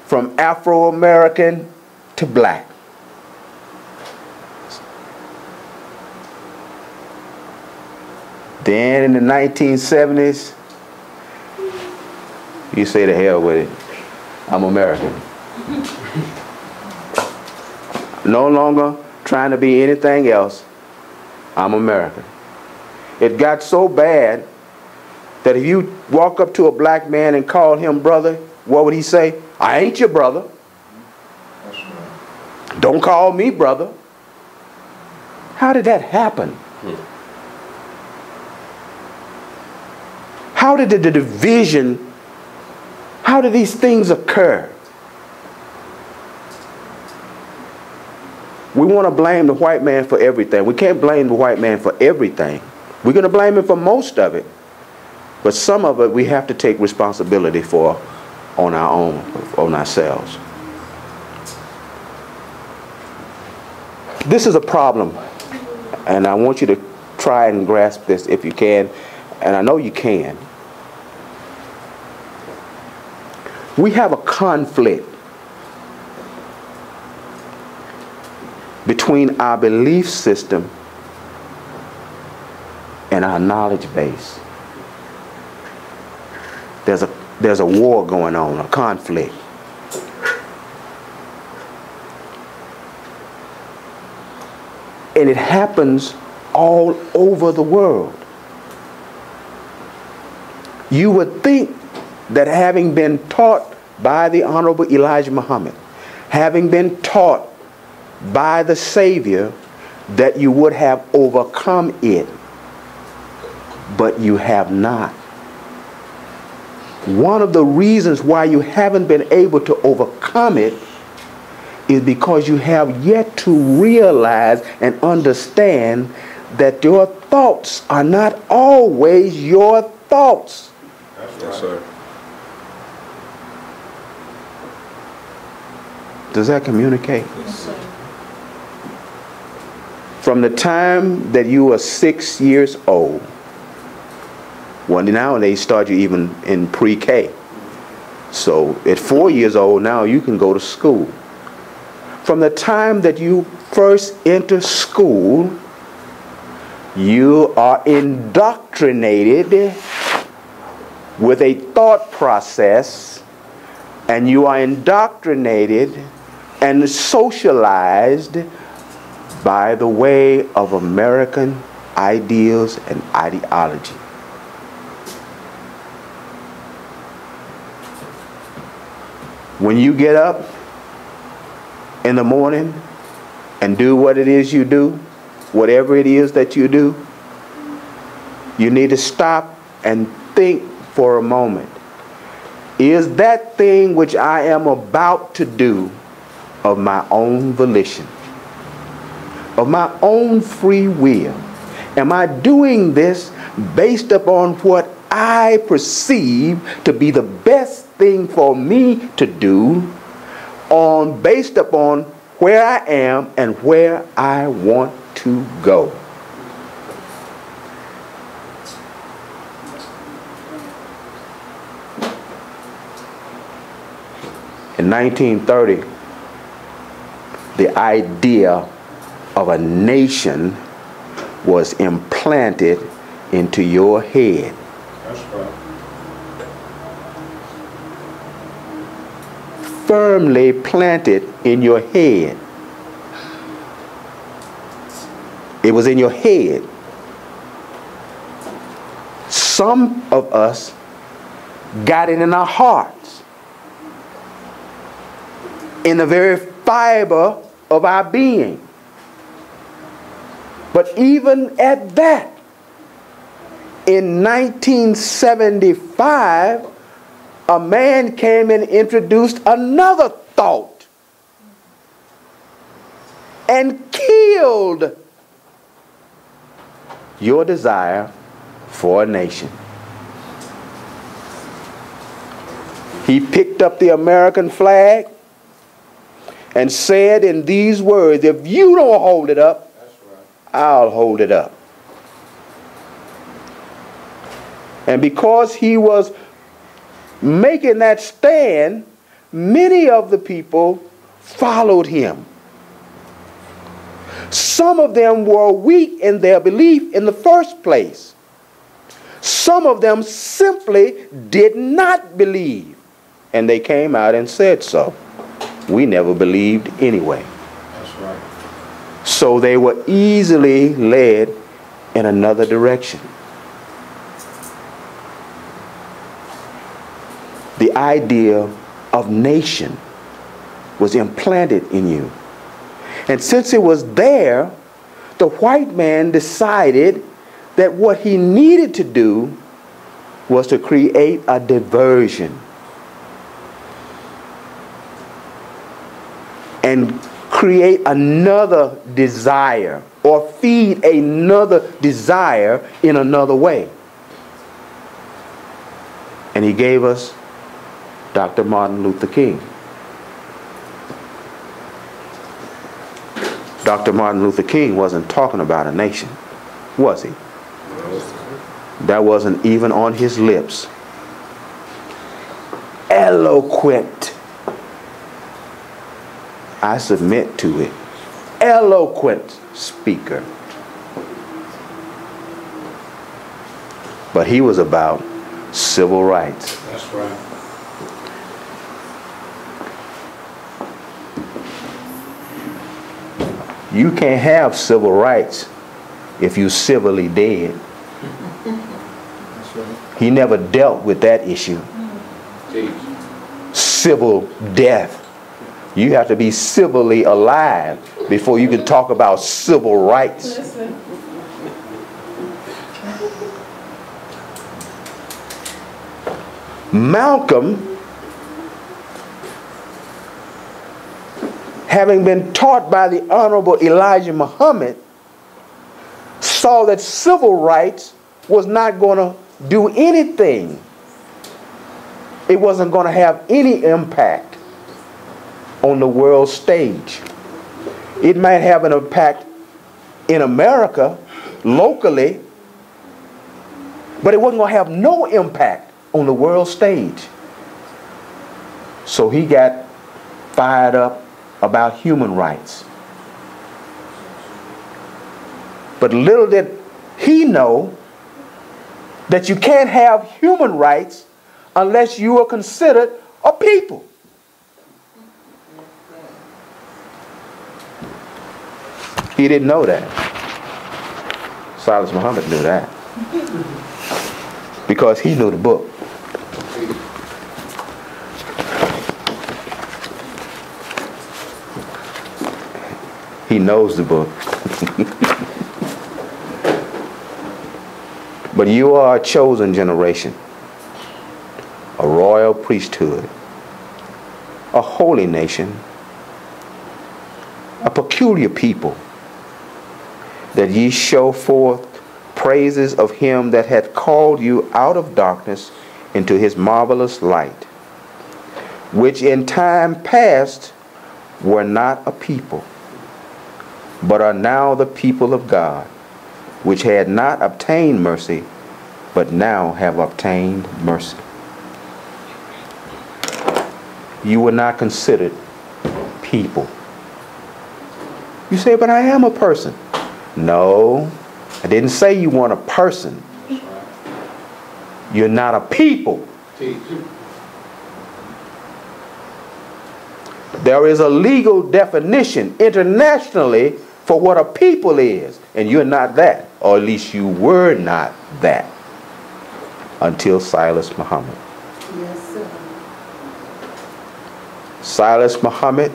from Afro-American to black. Then in the 1970s, you say to hell with it, I'm American. No longer trying to be anything else, I'm American. It got so bad that if you walk up to a black man and call him brother, what would he say? I ain't your brother. That's right. Don't call me brother. How did that happen? How did the division, how did these things occur? We want to blame the white man for everything. We can't blame the white man for everything. We're going to blame him for most of it. But some of it we have to take responsibility for on our own, on ourselves. This is a problem, and I want you to try and grasp this if you can, and I know you can. We have a conflict between our belief system and our knowledge base. There's a war going on, a conflict. And it happens all over the world. You would think that having been taught by the Honorable Elijah Muhammad, having been taught by the Savior, that you would have overcome it, but you have not. One of the reasons why you haven't been able to overcome it is because you have yet to realize and understand that your thoughts are not always your thoughts. That's right. Yes, sir. Does that communicate? Yes, sir. From the time that you are 6 years old, well, now they start you even in pre-K. So at 4 years old now you can go to school. From the time that you first enter school, you are indoctrinated with a thought process, and you are indoctrinated and socialized by the way of American ideals and ideology. When you get up in the morning and do what it is you do, whatever it is that you do, you need to stop and think for a moment. Is that thing which I am about to do of my own volition, of my own free will? Am I doing this based upon what I perceive to be the best thing for me to do, based upon where I am and where I want to go? In 1930, the idea of a nation was implanted into your head. That's right. Firmly planted in your head. It was in your head. Some of us got it in our hearts, in the very fiber of our being. But even at that, in 1975, a man came and introduced another thought and killed your desire for a nation. He picked up the American flag and said in these words, if you don't hold it up, I'll hold it up. And because he was making that stand, many of the people followed him. Some of them were weak in their belief in the first place. Some of them simply did not believe, and they came out and said so. We never believed anyway. That's right. So they were easily led in another direction. The idea of nation was implanted in you. And since it was there, the white man decided that what he needed to do was to create a diversion and create another desire, or feed another desire in another way. And he gave us Dr. Martin Luther King. Dr. Martin Luther King wasn't talking about a nation, was he? That wasn't even on his lips. Eloquent. I submit to it. Eloquent speaker. But he was about civil rights. That's right. You can't have civil rights if you're civilly dead. That's right. He never dealt with that issue. Civil death. You have to be civilly alive before you can talk about civil rights. Malcolm, having been taught by the Honorable Elijah Muhammad, saw that civil rights was not going to do anything. It wasn't going to have any impact on the world stage. It might have an impact in America, locally, but it wasn't going to have no impact on the world stage. So he got fired up about human rights. But little did he know that you can't have human rights unless you are considered a people. He didn't know that. Silis Muhammad knew that. Because he knew the book. He knows the book. But you are a chosen generation, a royal priesthood, a holy nation, a peculiar people, that ye show forth praises of him that hath called you out of darkness into his marvelous light, which in time past were not a people, but are now the people of God, which had not obtained mercy, but now have obtained mercy. You were not considered people. You say, but I am a person. No, I didn't say you weren't a person. You're not a people. There is a legal definition internationally for what a people is, and you're not that, or at least you were not that until Silis Muhammad. Yes, sir. Silis Muhammad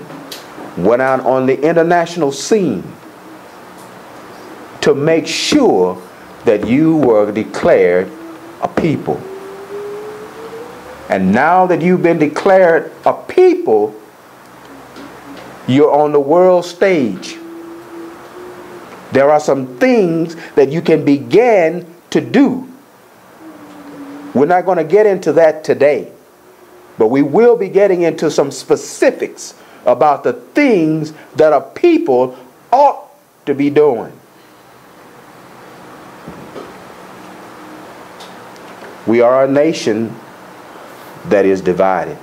went out on the international scene to make sure that you were declared a people. And now that you've been declared a people, you're on the world stage. There are some things that you can begin to do. We're not going to get into that today, but we will be getting into some specifics about the things that a people ought to be doing. We are a nation that is divided.